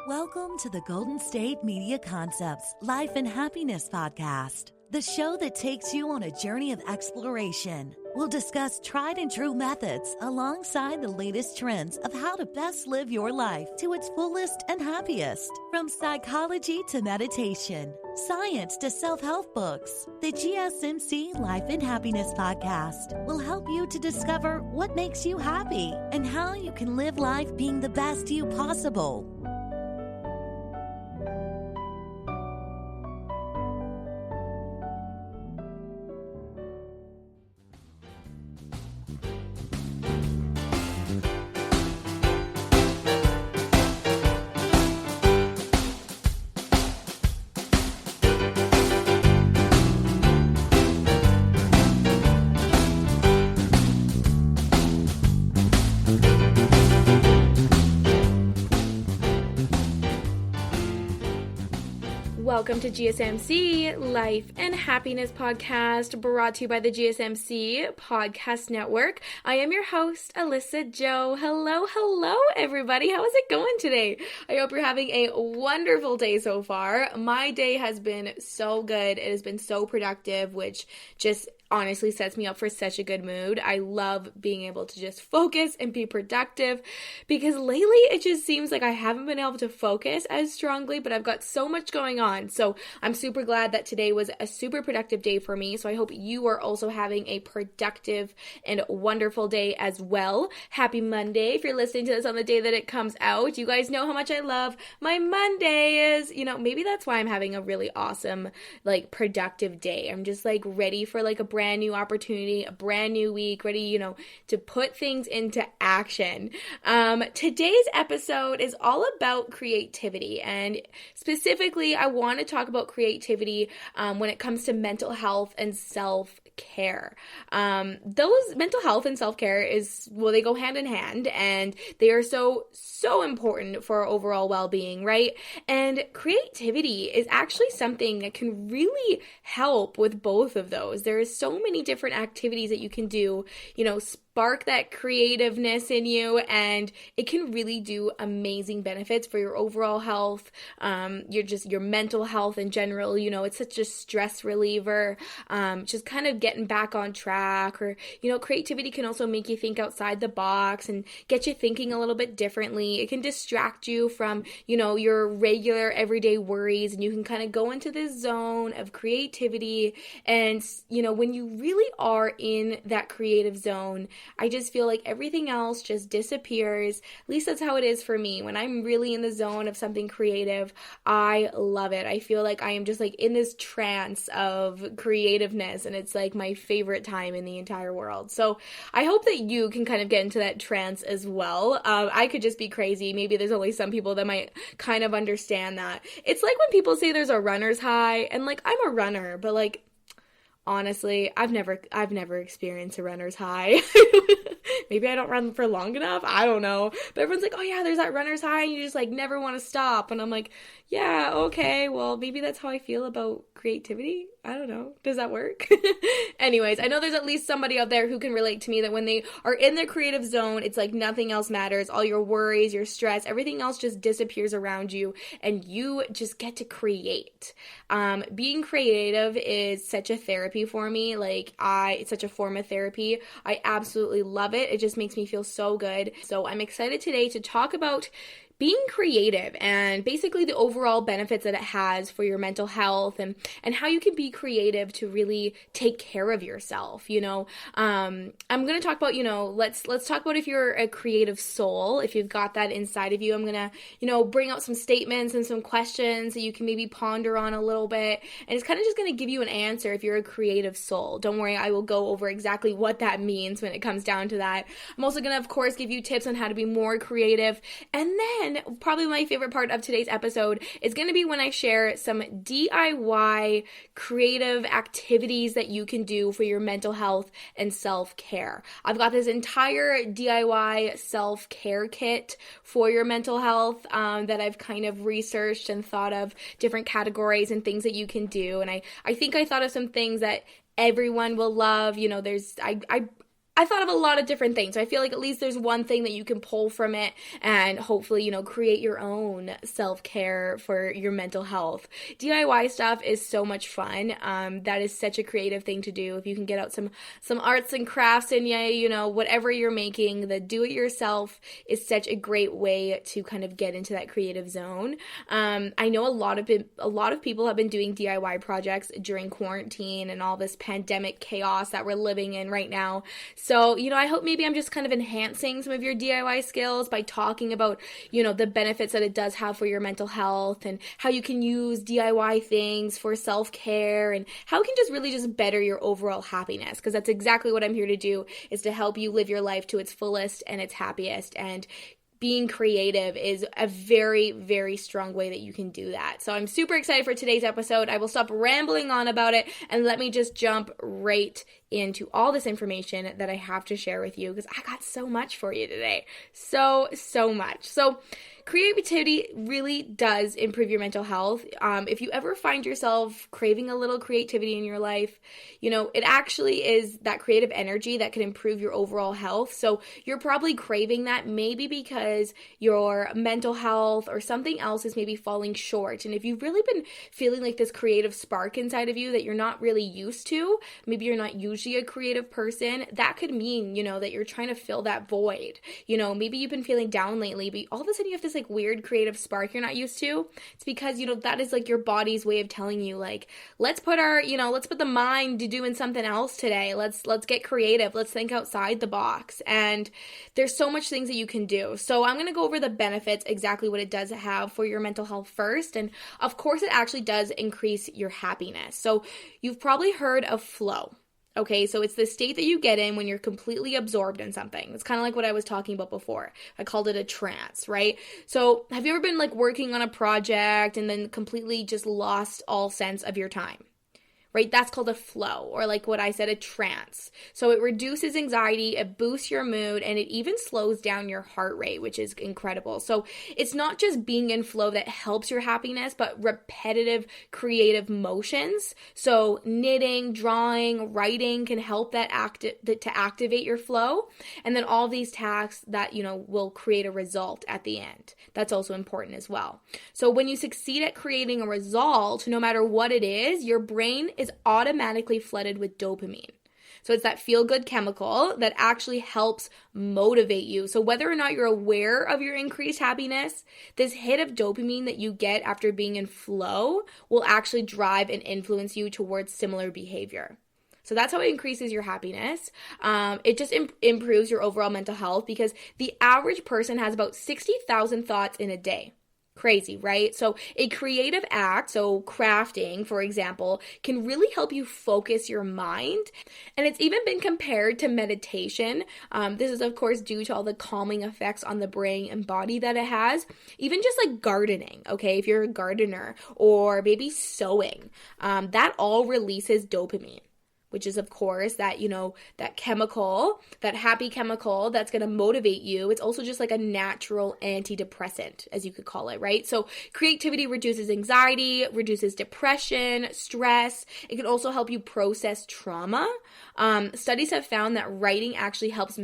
Welcome to the Golden State Media Concepts Life and Happiness Podcast, the show that takes you on a journey of exploration. We'll discuss tried and true methods alongside the latest trends of how to best live your life to its fullest and happiest. From psychology to meditation, science to self-help books, the GSMC Life and Happiness Podcast will help you to discover what makes you happy and how you can live life being the best you possible. Welcome to GSMC Life and Happiness Podcast, brought to you by the GSMC Podcast Network. I am your host, Alyssa Jo. Hello, everybody. How is it going today? I hope you're having a wonderful day so far. My day has been so good. It has been so productive, which just honestly sets me up for such a good mood. I love being able to just focus and be productive because lately it just seems like I haven't been able to focus as strongly, but I've got so much going on. So I'm super glad that today was a super productive day for me. So I hope you are also having a productive and wonderful day as well. Happy Monday if you're listening to this on the day that it comes out. You guys know how much I love my Mondays. Maybe that's why I'm having a really awesome, productive day. I'm just ready for a brand new opportunity, a brand new week, ready, to put things into action. Today's episode is all about creativity, and specifically, I want to talk about creativity when it comes to mental health and self-care. Those mental health and self-care they go hand in hand, and they are so important for our overall well-being, right? And creativity is actually something that can really help with both of those. There is so many different activities that you can do, spark that creativeness in you, and it can really do amazing benefits for your overall health, your mental health in general. It's such a stress reliever, just kind of getting back on track, or, creativity can also make you think outside the box and get you thinking a little bit differently. It can distract you from, your regular everyday worries, and you can kind of go into this zone of creativity. And, when you really are in that creative zone, I just feel like everything else just disappears. At least that's how it is for me. When I'm really in the zone of something creative, I love it. I feel like I am just in this trance of creativeness, and it's my favorite time in the entire world. So I hope that you can kind of get into that trance as well. I could just be crazy. Maybe there's only some people that might kind of understand that. It's like when people say there's a runner's high, and I'm a runner, but honestly, I've never experienced a runner's high. Maybe I don't run for long enough. I don't know. But everyone's like, oh yeah, there's that runner's high, and you just never want to stop. And I'm like, yeah, okay, well, maybe that's how I feel about creativity. I don't know. Does that work? Anyways, I know there's at least somebody out there who can relate to me that when they are in their creative zone, it's nothing else matters. All your worries, your stress, everything else just disappears around you, and you just get to create. Being creative is such a therapy for me. It's such a form of therapy. I absolutely love it. It just makes me feel so good. So I'm excited today to talk about being creative and basically the overall benefits that it has for your mental health, and how you can be creative to really take care of yourself. I'm going to talk about, let's talk about if you're a creative soul, if you've got that inside of you. I'm going to, bring out some statements and some questions that you can maybe ponder on a little bit. And it's kind of just going to give you an answer if you're a creative soul. Don't worry, I will go over exactly what that means when it comes down to that. I'm also going to, of course, give you tips on how to be more creative. And then probably my favorite part of today's episode is going to be when I share some DIY creative activities that you can do for your mental health and self-care. I've got this entire DIY self-care kit for your mental health that I've kind of researched and thought of different categories and things that you can do. And I think I thought of some things that everyone will love. I thought of a lot of different things. So I feel like at least there's one thing that you can pull from it and hopefully, create your own self-care for your mental health. DIY stuff is so much fun. That is such a creative thing to do. If you can get out some arts and crafts and whatever you're making, the do-it-yourself is such a great way to kind of get into that creative zone. I know a lot of people have been doing DIY projects during quarantine and all this pandemic chaos that we're living in right now. So, I hope maybe I'm just kind of enhancing some of your DIY skills by talking about, the benefits that it does have for your mental health and how you can use DIY things for self-care and how it can just better your overall happiness, because that's exactly what I'm here to do, is to help you live your life to its fullest and its happiest. And being creative is a very, very strong way that you can do that. So I'm super excited for today's episode. I will stop rambling on about it and let me just jump right into all this information that I have to share with you, because I got so much for you today. So much. So creativity really does improve your mental health. If you ever find yourself craving a little creativity in your life, it actually is that creative energy that can improve your overall health. So you're probably craving that maybe because your mental health or something else is maybe falling short. And if you've really been feeling like this creative spark inside of you that you're not really used to, maybe you're not usually a creative person, that could mean, that you're trying to fill that void. Maybe you've been feeling down lately, but all of a sudden you have this like weird creative spark you're not used to. It's because, that is like your body's way of telling you, like, let's put the mind to doing something else today. Let's get creative. Let's think outside the box. And there's so much things that you can do. So I'm going to go over the benefits, exactly what it does have for your mental health first. And of course, it actually does increase your happiness. So you've probably heard of flow. Okay, so it's the state that you get in when you're completely absorbed in something. It's kind of like what I was talking about before. I called it a trance, right? So have you ever been like working on a project and then completely just lost all sense of your time? Right? That's called a flow, or like what I said, a trance. So it reduces anxiety, it boosts your mood, and it even slows down your heart rate, which is incredible. So it's not just being in flow that helps your happiness, but repetitive creative motions. So knitting, drawing, writing can help to activate your flow. And then all these tasks that, will create a result at the end. That's also important as well. So when you succeed at creating a result, no matter what it is, your brain is automatically flooded with dopamine. So it's that feel-good chemical that actually helps motivate you. So whether or not you're aware of your increased happiness, this hit of dopamine that you get after being in flow will actually drive and influence you towards similar behavior. So that's how it increases your happiness. It just improves your overall mental health, because the average person has about 60,000 thoughts in a day. Crazy, right? So a creative act, so crafting, for example, can really help you focus your mind. And it's even been compared to meditation. This is, of course, due to all the calming effects on the brain and body that it has. Even just like gardening, okay? If you're a gardener, or maybe sewing, that all releases dopamine, which is, of course, that, that chemical, that happy chemical that's going to motivate you. It's also just like a natural antidepressant, as you could call it, right? So creativity reduces anxiety, reduces depression, stress. It can also help you process trauma. Studies have found that writing actually helps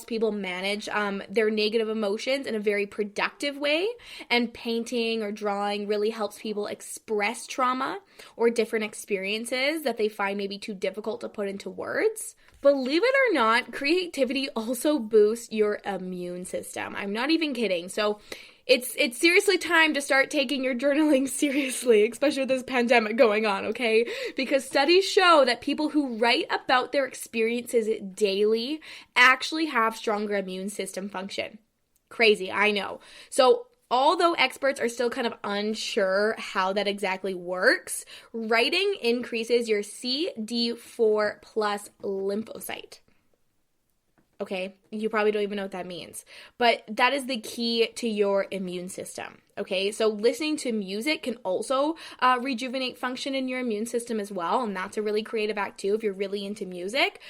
people manage their negative emotions in a very productive way. And painting or drawing really helps people express trauma or different experiences that they find maybe too difficult to put into words. Believe it or not, creativity also boosts your immune system. I'm not even kidding. So it's seriously time to start taking your journaling seriously, especially with this pandemic going on, okay? Because studies show that people who write about their experiences daily actually have stronger immune system function. Crazy, I know. So although experts are still kind of unsure how that exactly works, writing increases your CD4 plus lymphocyte. Okay, you probably don't even know what that means, but that is the key to your immune system. Okay, so listening to music can also rejuvenate function in your immune system as well, and that's a really creative act too. If you're really into music,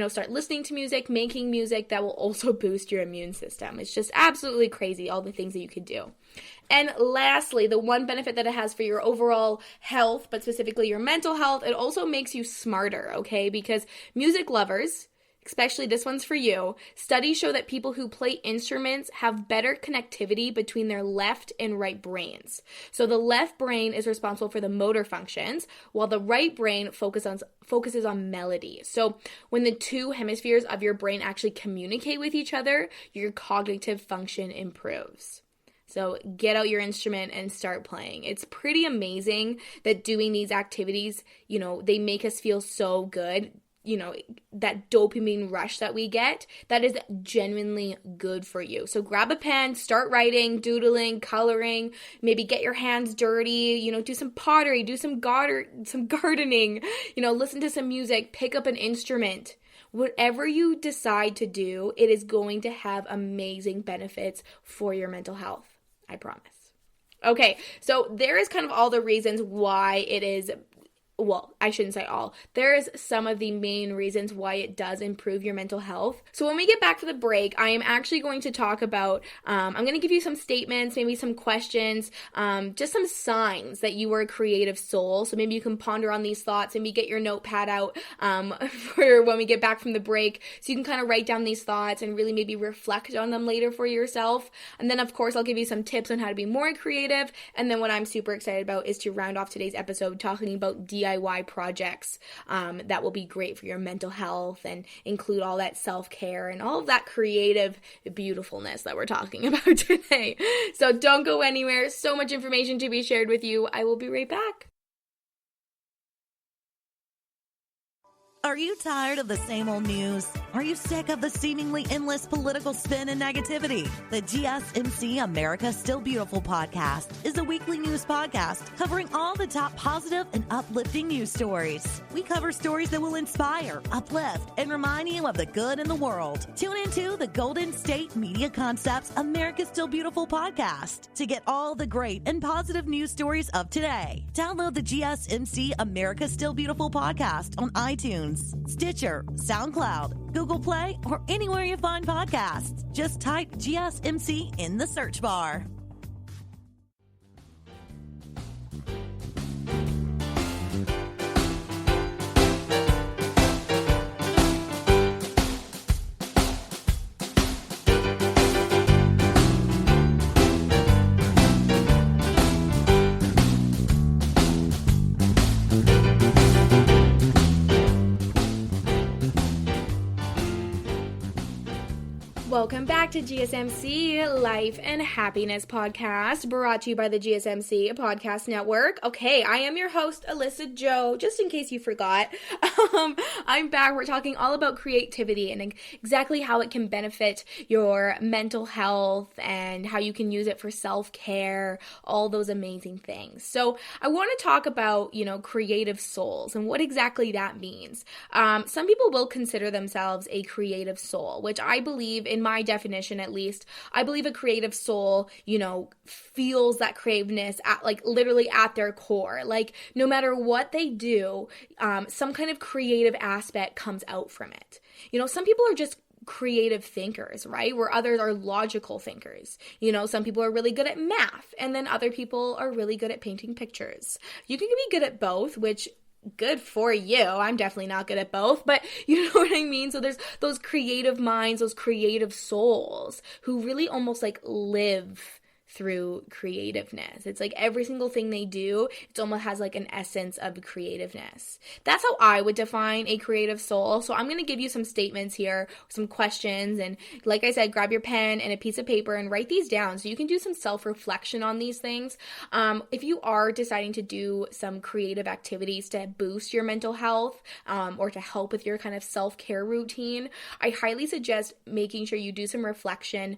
start listening to music, making music that will also boost your immune system. It's just absolutely crazy, all the things that you could do. And lastly, the one benefit that it has for your overall health, but specifically your mental health, it also makes you smarter, okay? Because music lovers, especially this one's for you, studies show that people who play instruments have better connectivity between their left and right brains. So the left brain is responsible for the motor functions, while the right brain focuses on melody. So when the two hemispheres of your brain actually communicate with each other, your cognitive function improves. So get out your instrument and start playing. It's pretty amazing that doing these activities, they make us feel so good. That dopamine rush that we get, that is genuinely good for you. So grab a pen, start writing, doodling, coloring, maybe get your hands dirty, do some pottery, do some gardening, listen to some music, pick up an instrument. Whatever you decide to do, it is going to have amazing benefits for your mental health. I promise. Okay, so there is kind of all the reasons why it is. Well, I shouldn't say all. There's some of the main reasons why it does improve your mental health. So when we get back to the break, I am actually going to talk about, I'm going to give you some statements, maybe some questions, just some signs that you are a creative soul. So maybe you can ponder on these thoughts and maybe get your notepad out for when we get back from the break. So you can kind of write down these thoughts and really maybe reflect on them later for yourself. And then, of course, I'll give you some tips on how to be more creative. And then what I'm super excited about is to round off today's episode talking about DIY projects that will be great for your mental health and include all that self-care and all of that creative beautifulness that we're talking about today. So don't go anywhere. So much information to be shared with you. I will be right back. Are you tired of the same old news? Are you sick of the seemingly endless political spin and negativity? The GSMC America Still Beautiful podcast is a weekly news podcast covering all the top positive and uplifting news stories. We cover stories that will inspire, uplift, and remind you of the good in the world. Tune into the Golden State Media Concepts America Still Beautiful podcast to get all the great and positive news stories of today. Download the GSMC America Still Beautiful podcast on iTunes, Stitcher, SoundCloud, Google Play, or anywhere you find podcasts. Just type GSMC in the search bar. Welcome back to GSMC Life and Happiness Podcast, brought to you by the GSMC Podcast Network. Okay, I am your host, Alyssa Jo, just in case you forgot. I'm back. We're talking all about creativity and exactly how it can benefit your mental health and how you can use it for self-care, all those amazing things. So I want to talk about, creative souls and what exactly that means. Some people will consider themselves a creative soul, which I believe, in my definition at least, I believe a creative soul, feels that creativeness literally at their core. Like no matter what they do, some kind of creative aspect comes out from it. Some people are just creative thinkers, right? Where others are logical thinkers. Some people are really good at math, and then other people are really good at painting pictures. You can be good at both, which good for you. I'm definitely not good at both, but you know what I mean? So there's those creative minds, those creative souls who really almost live through creativeness. It's like every single thing they do, it almost has an essence of creativeness. That's how I would define a creative soul. So I'm going to give you some statements here, some questions, and like I said, grab your pen and a piece of paper and write these down so you can do some self-reflection on these things. If you are deciding to do some creative activities to boost your mental health or to help with your kind of self-care routine, I highly suggest making sure you do some reflection,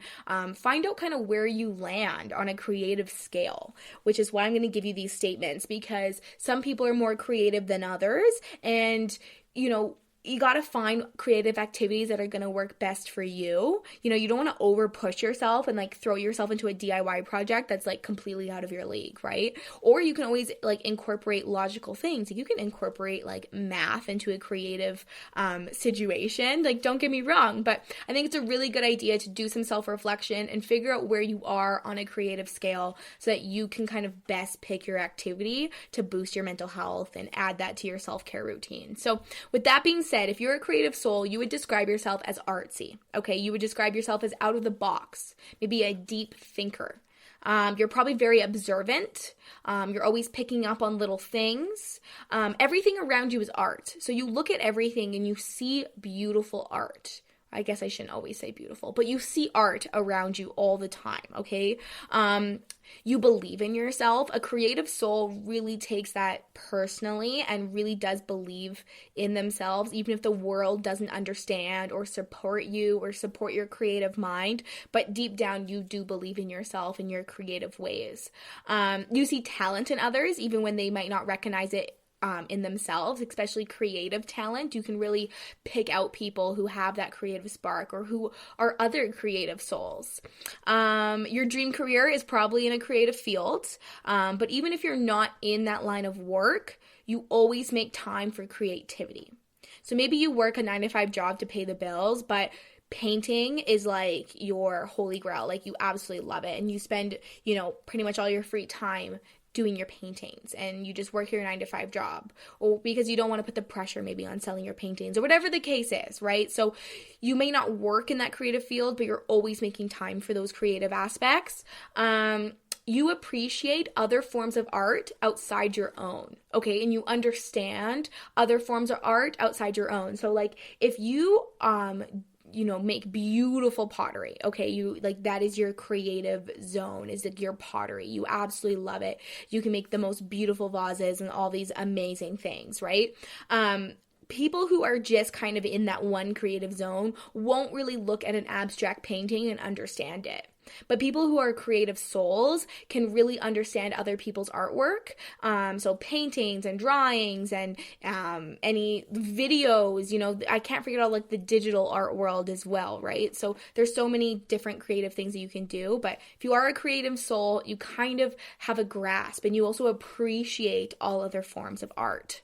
find out kind of where you land on a creative scale, which is why I'm going to give you these statements, because some people are more creative than others, and you got to find creative activities that are going to work best for you. You don't want to over push yourself and throw yourself into a DIY project that's completely out of your league, right? Or you can always incorporate logical things. You can incorporate math into a creative situation. Don't get me wrong, but I think it's a really good idea to do some self-reflection and figure out where you are on a creative scale so that you can kind of best pick your activity to boost your mental health and add that to your self-care routine. So with that being said, if you're a creative soul, you would describe yourself as artsy, okay? You would describe yourself as out of the box, maybe a deep thinker. You're probably very observant. You're always picking up on little things. Everything around you is art. So you look at everything and you see beautiful art. I guess I shouldn't always say beautiful, but you see art around you all the time, okay? You believe in yourself. A creative soul really takes that personally and really does believe in themselves, even if the world doesn't understand or support you or support your creative mind. But deep down, you do believe in yourself and your creative ways. You see talent in others, even when they might not recognize it in themselves, especially creative talent. You can really pick out people who have that creative spark or who are other creative souls. Your dream career is probably in a creative field, but even if you're not in that line of work, you always make time for creativity. So maybe you work a 9-to-5 job to pay the bills, but painting is like your holy grail. Like you absolutely love it, and you spend, pretty much all your free time doing your paintings, and you just work your 9-to-5 job, or because you don't want to put the pressure maybe on selling your paintings or whatever the case is, right? So you may not work in that creative field, but you're always making time for those creative aspects. You appreciate other forms of art outside your own, okay? And you understand other forms of art outside your own. So like if you make beautiful pottery, okay? You like, that is your creative zone, is like your pottery. You absolutely love it. You can make the most beautiful vases and all these amazing things, right? People who are just kind of in that one creative zone won't really look at an abstract painting and understand it. But people who are creative souls can really understand other people's artwork. So paintings and drawings and any videos, I can't forget all like the digital art world as well, right? So there's so many different creative things that you can do. But if you are a creative soul, you kind of have a grasp, and you also appreciate all other forms of art.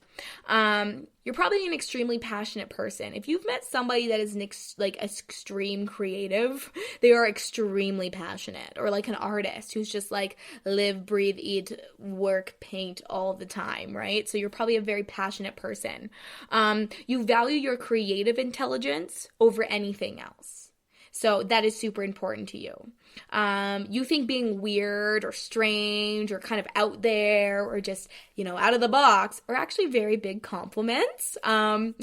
You're probably an extremely passionate person. If you've met somebody that is extreme creative, they are extremely passionate, or like an artist who's just like live, breathe, eat, work, paint all the time, right? So you're probably a very passionate person. You value your creative intelligence over anything else. So that is super important to you. You think being weird or strange or kind of out there or just, out of the box are actually very big compliments. When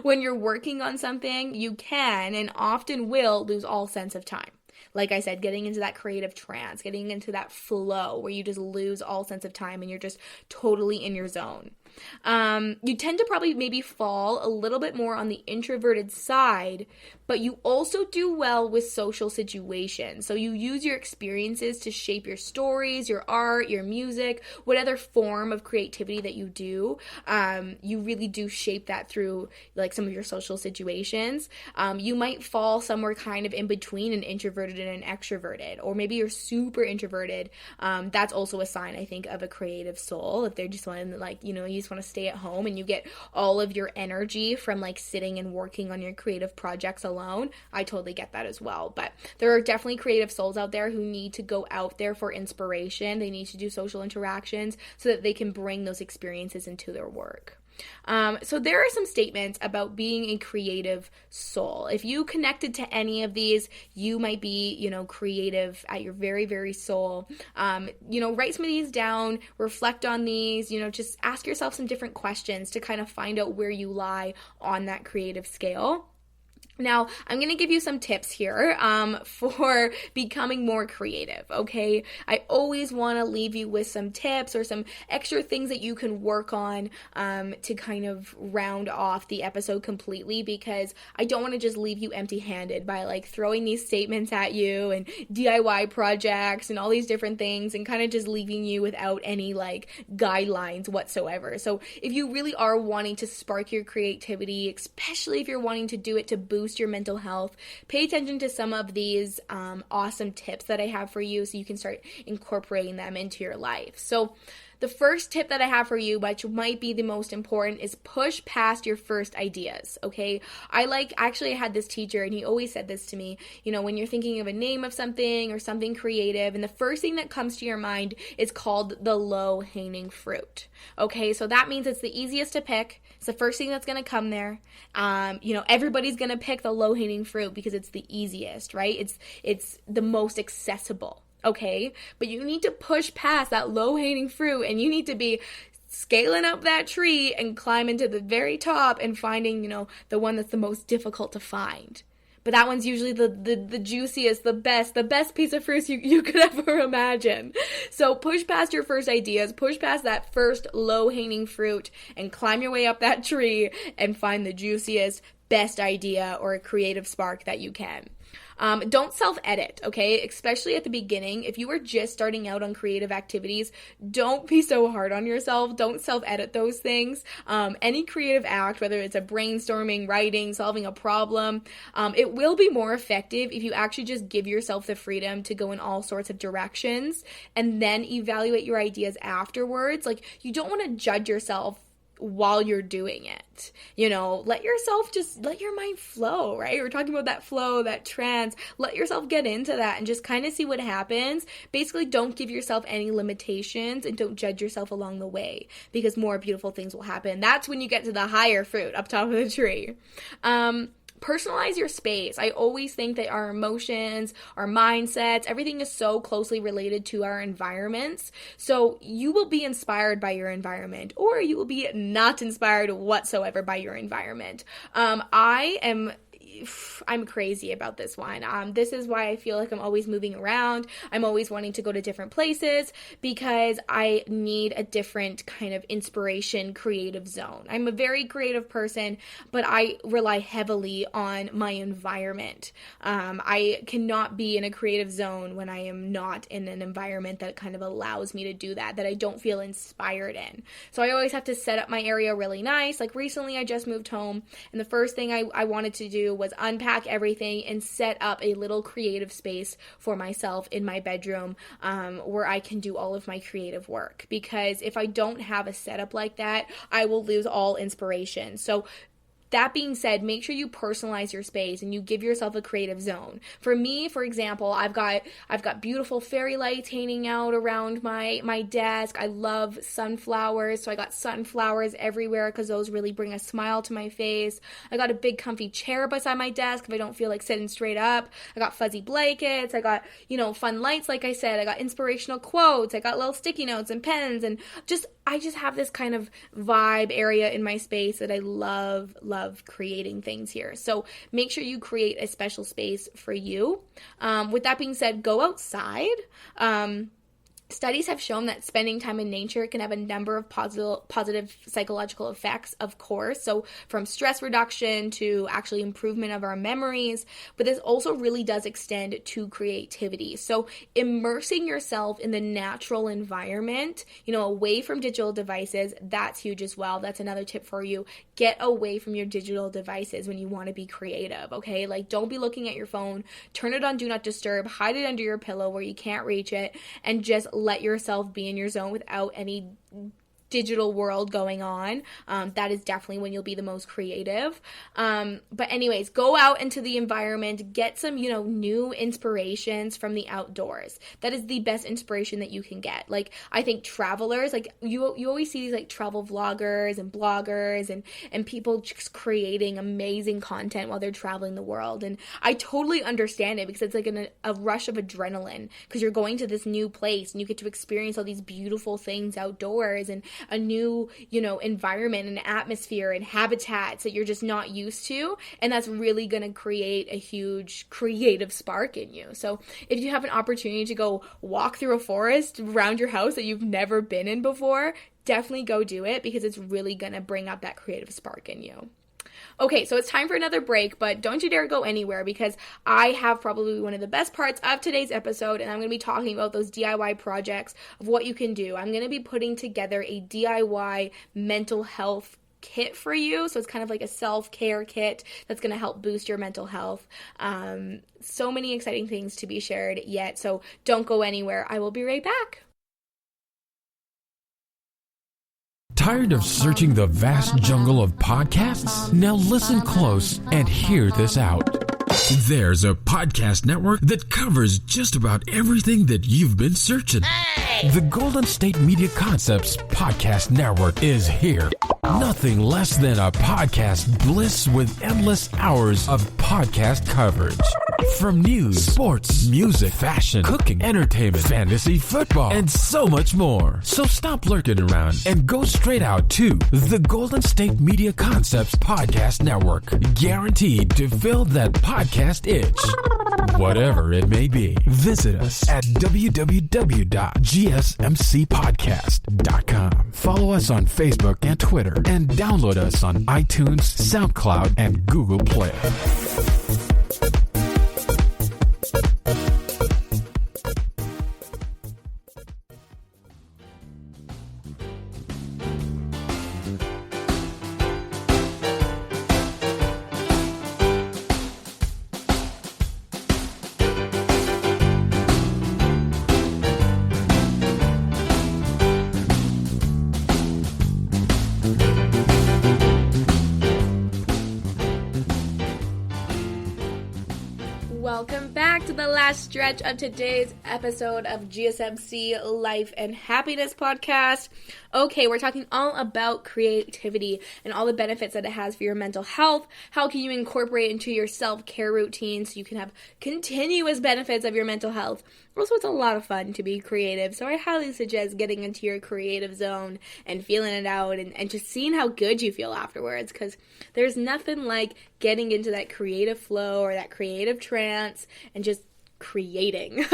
you're working on something, you can and often will lose all sense of time. Like I said, getting into that creative trance, getting into that flow where you just lose all sense of time and you're just totally in your zone. You tend to probably maybe fall a little bit more on the introverted side, but you also do well with social situations. So you use your experiences to shape your stories, your art, your music, what other form of creativity that you do. You really do shape that through like some of your social situations. You might fall somewhere kind of in between an introverted and an extroverted, or maybe you're super introverted. That's also a sign, I think, of a creative soul. If they're just one you just want to stay at home and you get all of your energy from like sitting and working on your creative projects alone. I totally get that as well. But there are definitely creative souls out there who need to go out there for inspiration. They need to do social interactions so that they can bring those experiences into their work. So there are some statements about being a creative soul. If you connected to any of these, you might be, creative at your very, very soul. Write some of these down, reflect on these, just ask yourself some different questions to kind of find out where you lie on that creative scale. Now, I'm going to give you some tips here for becoming more creative, okay? I always want to leave you with some tips or some extra things that you can work on to kind of round off the episode completely, because I don't want to just leave you empty-handed by like throwing these statements at you and DIY projects and all these different things and kind of just leaving you without any like guidelines whatsoever. So if you really are wanting to spark your creativity, especially if you're wanting to do it to boost your mental health, pay attention to some of these awesome tips that I have for you so you can start incorporating them into your life. So the first tip that I have for you, which might be the most important, is push past your first ideas, okay? I had this teacher, and he always said this to me, when you're thinking of a name of something or something creative, and the first thing that comes to your mind is called the low-hanging fruit, okay? So that means it's the easiest to pick. It's the first thing that's going to come there. Everybody's going to pick the low-hanging fruit because it's the easiest, right? It's the most accessible. Okay, but you need to push past that low-hanging fruit, and you need to be scaling up that tree and climbing to the very top and finding, the one that's the most difficult to find. But that one's usually the juiciest, the best piece of fruit you could ever imagine. So push past your first ideas, push past that first low-hanging fruit, and climb your way up that tree and find the juiciest, best idea or a creative spark that you can. Don't self-edit, okay? Especially at the beginning. If you are just starting out on creative activities, don't be so hard on yourself. Don't self-edit those things. Any creative act, whether it's a brainstorming, writing, solving a problem, it will be more effective if you actually just give yourself the freedom to go in all sorts of directions and then evaluate your ideas afterwards. Like, you don't want to judge yourself while you're doing it. Let your mind flow, right? We're talking about that flow, that trance. Let yourself get into that and just kind of see what happens. Basically, don't give yourself any limitations and don't judge yourself along the way, because more beautiful things will happen. That's when you get to the higher fruit up top of the tree. Personalize your space. I always think that our emotions, our mindsets, everything is so closely related to our environments. So you will be inspired by your environment, or you will be not inspired whatsoever by your environment. I'm crazy about this one. This is why I feel like I'm always moving around. I'm always wanting to go to different places because I need a different kind of inspiration, creative zone. I'm a very creative person, but I rely heavily on my environment. I cannot be in a creative zone when I am not in an environment that kind of allows me to do that I don't feel inspired in. So I always have to set up my area really nice. Like recently I just moved home, and the first thing I wanted to do was unpack everything and set up a little creative space for myself in my bedroom where I can do all of my creative work. Because if I don't have a setup like that, I will lose all inspiration. So that being said, make sure you personalize your space and you give yourself a creative zone. For me, for example, I've got beautiful fairy lights hanging out around my desk. I love sunflowers, so I got sunflowers everywhere because those really bring a smile to my face. I got a big comfy chair beside my desk if I don't feel like sitting straight up. I got fuzzy blankets. I got, fun lights, like I said. I got inspirational quotes. I got little sticky notes and pens, and I just have this kind of vibe area in my space that I love creating things here. So make sure you create a special space for you. With that being said, go outside. Studies have shown that spending time in nature can have a number of positive psychological effects, of course. So from stress reduction to actually improvement of our memories, but this also really does extend to creativity. So immersing yourself in the natural environment, away from digital devices, that's huge as well. That's another tip for you. Get away from your digital devices when you want to be creative, okay? Like, don't be looking at your phone. Turn it on Do Not Disturb. Hide it under your pillow where you can't reach it, and just let yourself be in your zone without any digital world going on. That is definitely when you'll be the most creative. But anyways, go out into the environment, get some, new inspirations from the outdoors. That is the best inspiration that you can get. Like, I think travelers, like you always see these like travel vloggers and bloggers and people just creating amazing content while they're traveling the world. And I totally understand it because it's like a rush of adrenaline because you're going to this new place and you get to experience all these beautiful things outdoors and a new, environment and atmosphere and habitats that you're just not used to. And that's really going to create a huge creative spark in you. So if you have an opportunity to go walk through a forest around your house that you've never been in before, definitely go do it because it's really going to bring up that creative spark in you. Okay, so it's time for another break, but don't you dare go anywhere because I have probably one of the best parts of today's episode, and I'm going to be talking about those DIY projects of what you can do. I'm going to be putting together a DIY mental health kit for you. So it's kind of like a self-care kit that's going to help boost your mental health. So many exciting things to be shared yet, so don't go anywhere. I will be right back. Tired of searching the vast jungle of podcasts? Now listen close and hear this out. There's a podcast network that covers just about everything that you've been searching. Hey! The Golden State Media Concepts Podcast Network is here. Nothing less than a podcast bliss with endless hours of podcast coverage. From news, sports, music, fashion, cooking, entertainment, fantasy, football, and so much more. So stop lurking around and go straight out to the Golden State Media Concepts Podcast Network. Guaranteed to fill that podcast itch. Whatever it may be. Visit us at www.gsmcpodcast.com. Follow us on Facebook and Twitter, and download us on iTunes, SoundCloud, and Google Play. Welcome back to the last stretch of today's episode of GSMC Life and Happiness Podcast. Okay, we're talking all about creativity and all the benefits that it has for your mental health. How can you incorporate it into your self-care routine so you can have continuous benefits of your mental health? Also, it's a lot of fun to be creative, so I highly suggest getting into your creative zone and feeling it out and just seeing how good you feel afterwards, because there's nothing like getting into that creative flow or that creative trance and just creating.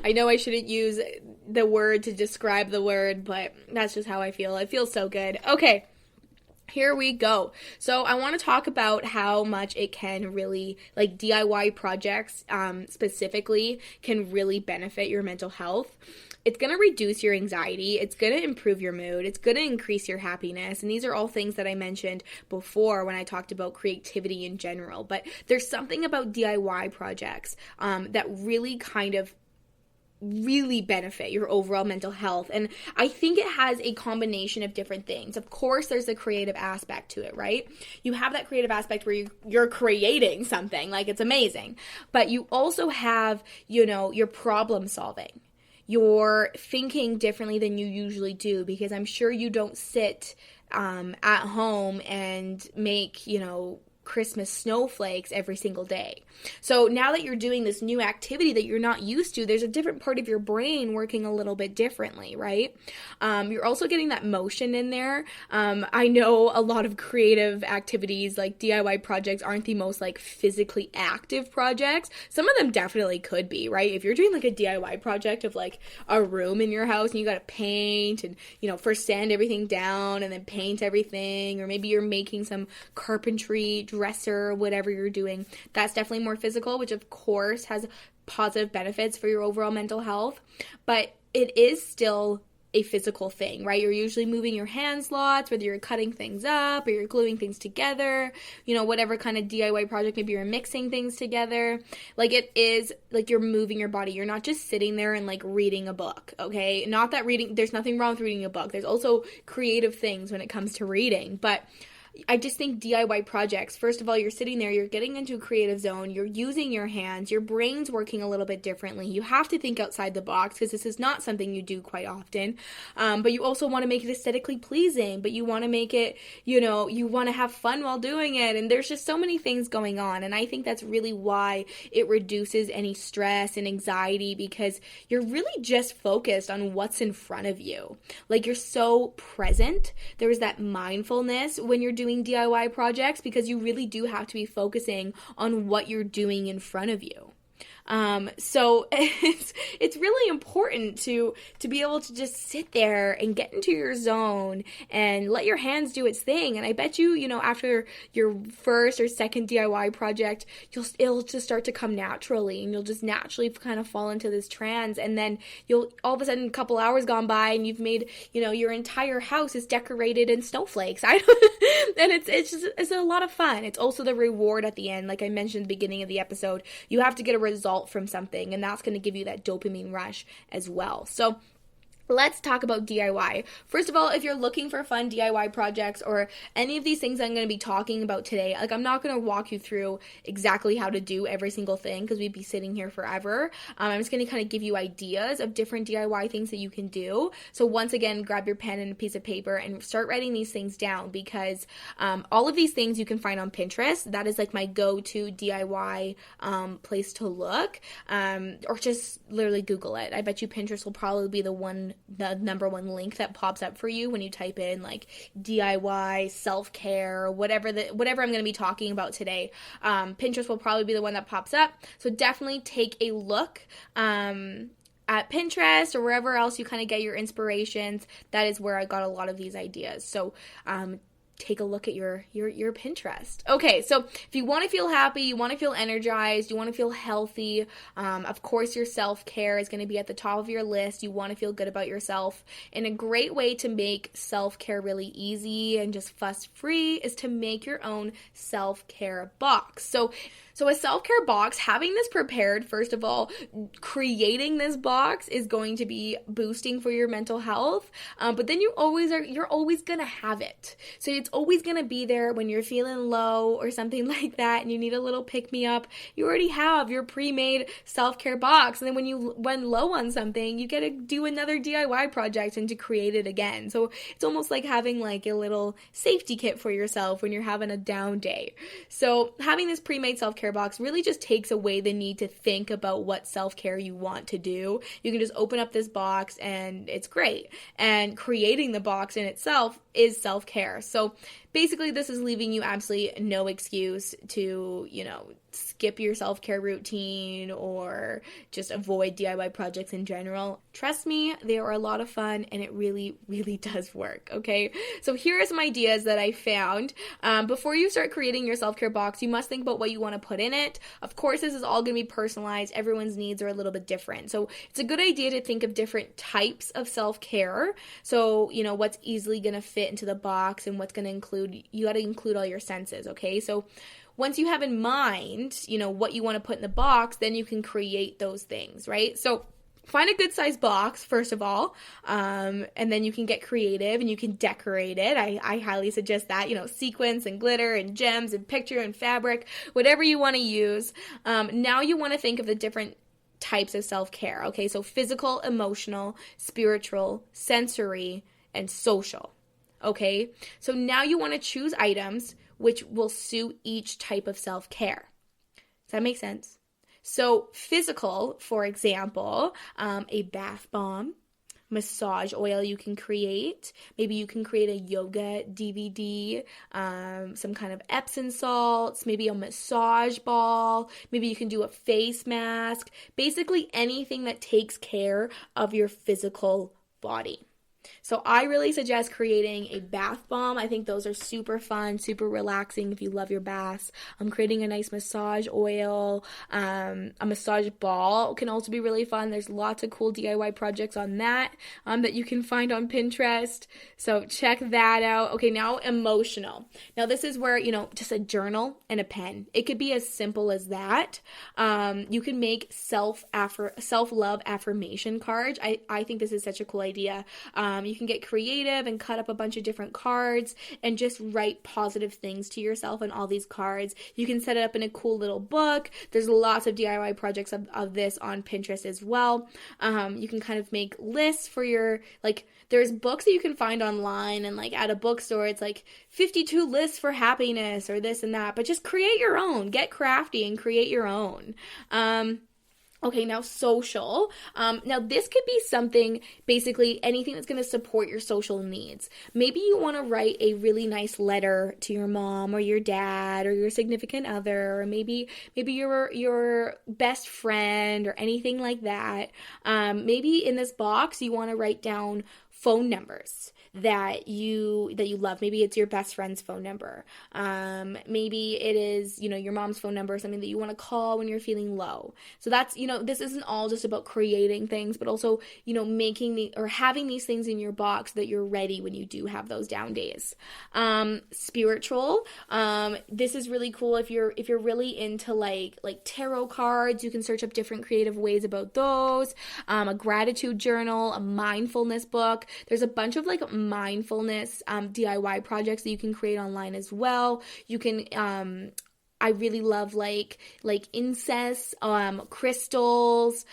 I know I shouldn't use the word to describe the word, but that's just how I feel. It feels so good. Okay. Here we go. So I want to talk about how much it can really, like DIY projects specifically, can really benefit your mental health. It's going to reduce your anxiety. It's going to improve your mood. It's going to increase your happiness. And these are all things that I mentioned before when I talked about creativity in general. But there's something about DIY projects that really really benefit your overall mental health. And I think it has a combination of different things. Of course, there's the creative aspect to it, right? You have that creative aspect where you're creating something, like it's amazing. But you also have, your problem solving. You're thinking differently than you usually do, because I'm sure you don't sit at home and make, Christmas snowflakes every single day. So now that you're doing this new activity that you're not used to, there's a different part of your brain working a little bit differently, right? You're also getting that motion in there. I know a lot of creative activities like DIY projects aren't the most like physically active projects. Some of them definitely could be, right? If you're doing like a DIY project of like a room in your house and you got to paint and, first sand everything down and then paint everything, or maybe you're making some carpentry, dresser, whatever you're doing, that's definitely more physical, which of course has positive benefits for your overall mental health, but it is still a physical thing, right? You're usually moving your hands lots, whether you're cutting things up or you're gluing things together, whatever kind of DIY project, maybe you're mixing things together. Like, it is like you're moving your body. You're not just sitting there and like reading a book, okay? Not that there's nothing wrong with reading a book. There's also creative things when it comes to reading, but I just think DIY projects, first of all, you're sitting there, you're getting into a creative zone, you're using your hands, your brain's working a little bit differently. You have to think outside the box because this is not something you do quite often. But you also want to make it aesthetically pleasing, but you want to make it, you want to have fun while doing it. And there's just so many things going on. And I think that's really why it reduces any stress and anxiety, because you're really just focused on what's in front of you. Like, you're so present. There's that mindfulness when you're doing DIY projects, because you really do have to be focusing on what you're doing in front of you. So it's really important to be able to just sit there and get into your zone and let your hands do its thing. And I bet you, after your first or second DIY project, it'll just start to come naturally, and you'll just naturally kind of fall into this trance. And then you'll all of a sudden, a couple hours gone by and you've made, your entire house is decorated in snowflakes. And it's a lot of fun. It's also the reward at the end. Like I mentioned at the beginning of the episode, you have to get a result from something, and that's going to give you that dopamine rush as well. So Let's talk about DIY. First of all, if you're looking for fun DIY projects or any of these things I'm going to be talking about today, like I'm not going to walk you through exactly how to do every single thing because we'd be sitting here forever. I'm just going to kind of give you ideas of different DIY things that you can do. So once again, grab your pen and a piece of paper and start writing these things down because all of these things you can find on Pinterest. That is like my go-to DIY place to look, or just literally Google it. I bet you Pinterest will probably be the number one link that pops up for you when you type in like DIY, self-care, whatever I'm going to be talking about today. Pinterest will probably be the one that pops up. So definitely take a look at Pinterest or wherever else you kind of get your inspirations. That is where I got a lot of these ideas. So take a look at your Pinterest. Okay, so if you want to feel happy, you want to feel energized, you want to feel healthy, of course your self-care is going to be at the top of your list. You want to feel good about yourself. And a great way to make self-care really easy and just fuss-free is to make your own self-care box. So a self-care box, having this prepared, first of all, creating this box is going to be boosting for your mental health, but then you're always going to have it. So it's always going to be there when you're feeling low or something like that and you need a little pick-me-up. You already have your pre-made self-care box, and then when you run low on something, you get to do another DIY project and to create it again. So it's almost like having like a little safety kit for yourself when you're having a down day. So having this pre-made self-care box really just takes away the need to think about what self-care you want to do. You can just open up this box and it's great. And creating the box in itself is self-care. So basically this is leaving you absolutely no excuse to, skip your self-care routine or just avoid DIY projects in general. Trust me, they are a lot of fun and it really, really does work, okay? So here are some ideas that I found. Before you start creating your self-care box, you must think about what you want to put in it. Of course, this is all going to be personalized. Everyone's needs are a little bit different. So it's a good idea to think of different types of self-care. So, what's easily going to fit into the box and what's going to include, you got to include all your senses, okay? So once you have in mind, what you want to put in the box, then you can create those things, right? So find a good size box, first of all, and then you can get creative and you can decorate it. I highly suggest that, sequins and glitter and gems and picture and fabric, whatever you want to use. Now you want to think of the different types of self-care, okay? So physical, emotional, spiritual, sensory, and social, okay? So now you want to choose items which will suit each type of self-care. Does that make sense? So physical, for example, a bath bomb, massage oil you can create. Maybe you can create a yoga DVD, some kind of Epsom salts, maybe a massage ball. Maybe you can do a face mask. Basically anything that takes care of your physical body. So I really suggest creating a bath bomb. I think those are super fun, super relaxing if you love your baths. I'm creating a nice massage oil. A massage ball can also be really fun. There's lots of cool DIY projects on that that you can find on Pinterest. So check that out. Okay, now emotional. Now this is where, just a journal and a pen. It could be as simple as that. You can make self-love affirmation cards. I think this is such a cool idea. You can get creative and cut up a bunch of different cards and just write positive things to yourself on all these cards. You can set it up in a cool little book. There's lots of DIY projects of this on Pinterest as well. You can kind of make lists for your, there's books that you can find online and at a bookstore, it's 52 lists for happiness or this and that, but just create your own. Get crafty and create your own. Okay, now social. Now this could be something, basically anything that's going to support your social needs. Maybe you want to write a really nice letter to your mom or your dad or your significant other, or maybe your best friend or anything like that. Maybe in this box you want to write down phone numbers that you love. Maybe it's your best friend's phone number. Maybe it is, your mom's phone number, something that you want to call when you're feeling low. So that's, this isn't all just about creating things, but also, having these things in your box that you're ready when you do have those down days. Spiritual. This is really cool if you're really into like tarot cards. You can search up different creative ways about those. A gratitude journal, a mindfulness book. There's a bunch of like mindfulness DIY projects that you can create online as well. You can I really love like incense, crystals,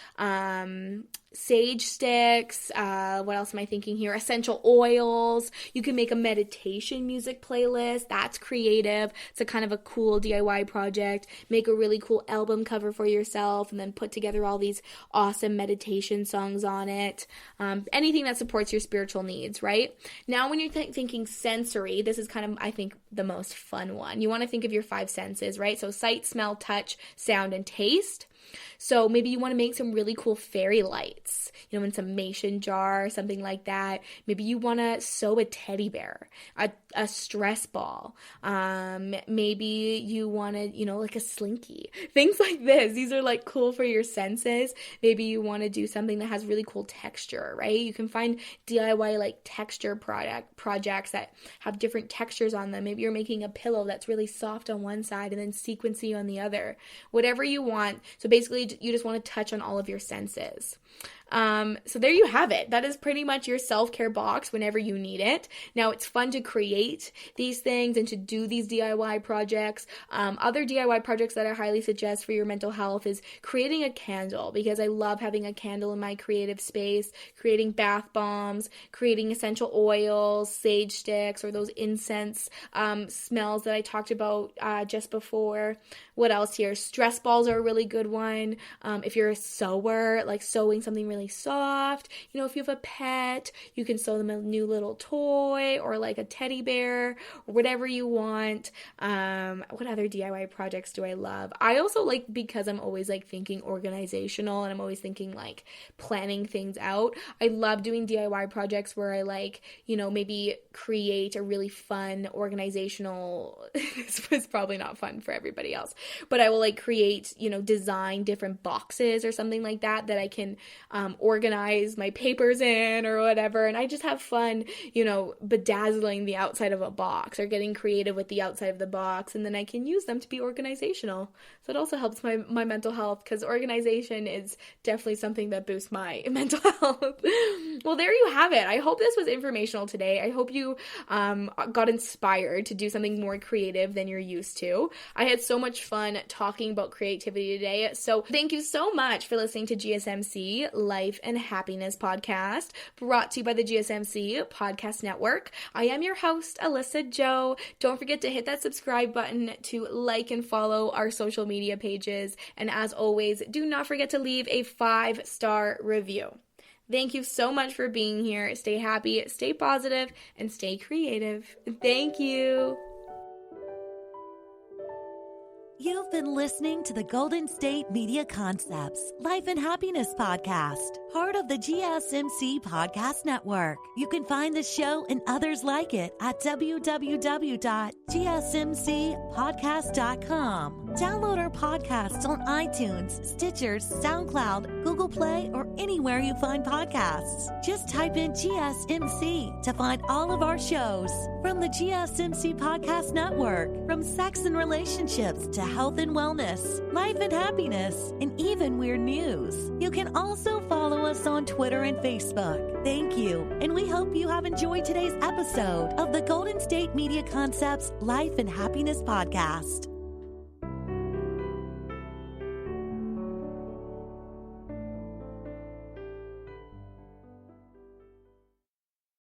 sage sticks, what else am I thinking here? Essential oils. You can make a meditation music playlist. That's creative. It's a kind of a cool DIY project. Make a really cool album cover for yourself and then put together all these awesome meditation songs on it. Anything that supports your spiritual needs, right? Now when you're thinking sensory, this is kind of, I think, the most fun one. You want to think of your 5 senses, right? So sight, smell, touch, sound, and taste. So maybe you want to make some really cool fairy lights, in some mason jar or something like that. Maybe you want to sew a teddy bear, a stress ball. Maybe you want to, like a slinky, things like this. These are like cool for your senses. Maybe you want to do something that has really cool texture, right? You can find DIY like texture projects that have different textures on them. Maybe you're making a pillow that's really soft on one side and then sequency on the other. Whatever you want. So basically, you just want to touch on all of your senses. So there you have it. That is pretty much your self-care box whenever you need it. Now, it's fun to create these things and to do these DIY projects. Other DIY projects that I highly suggest for your mental health is creating a candle, because I love having a candle in my creative space, creating bath bombs, creating essential oils, sage sticks, or those incense smells that I talked about just before. What else here? Stress balls are a really good one. If you're a sewer, like sewing something really soft. If you have a pet, you can sew them a new little toy or like a teddy bear or whatever you want. What other DIY projects do I love? I also like, because I'm always like thinking organizational and I'm always thinking like planning things out. I love doing DIY projects where I like, maybe create a really fun organizational, this was probably not fun for everybody else, but I will like create, design different boxes or something like that I can organize my papers in or whatever. And I just have fun, bedazzling the outside of a box or getting creative with the outside of the box. And then I can use them to be organizational. So it also helps my mental health, because organization is definitely something that boosts my mental health. Well, there you have it. I hope this was informational today. I hope you got inspired to do something more creative than you're used to. I had so much fun talking about creativity today. So thank you so much for listening to GSMC Life and Happiness Podcast, brought to you by the GSMC Podcast Network. I am your host, Alyssa Jo. Don't forget to hit that subscribe button to like and follow our social media pages. And as always, do not forget to leave a 5-star review. Thank you so much for being here. Stay happy, stay positive, and stay creative. Thank you. You've been listening to the Golden State Media Concepts Life and Happiness Podcast, part of the GSMC Podcast Network. You can find the show and others like it at www.gsmcpodcast.com. Download our podcasts on iTunes, Stitcher, SoundCloud, Google Play, or anywhere you find podcasts. Just type in GSMC to find all of our shows. From the GSMC Podcast Network, from sex and relationships to health and wellness, life and happiness, and even weird news. You can also follow us on Twitter and Facebook. Thank you, and we hope you have enjoyed today's episode of the Golden State Media Concepts Life and Happiness Podcast.